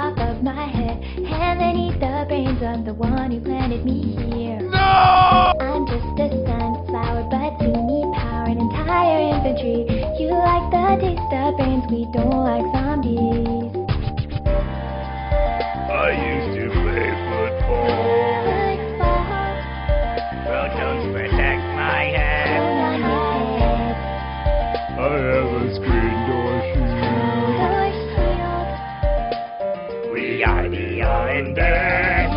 top of my head, and then eat the brains of the one who planted me here. No! I'm just a sunflower, but you need power and entire infantry. You like the taste of brains, we don't like zombies. I used to play football. Well, don't protect my head. I have a screen door shield. We are the Undead.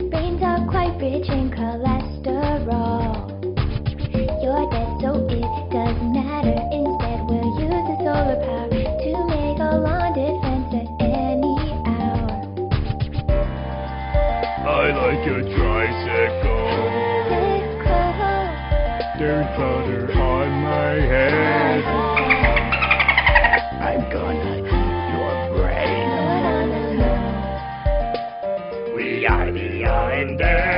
Brains are quite rich in cholesterol. You're dead, so it doesn't matter. Instead, we'll use the solar power to make a long defense at any hour. I like a tricycle. There's butter on my head. I'm gonna eat your brain. We are the Undead.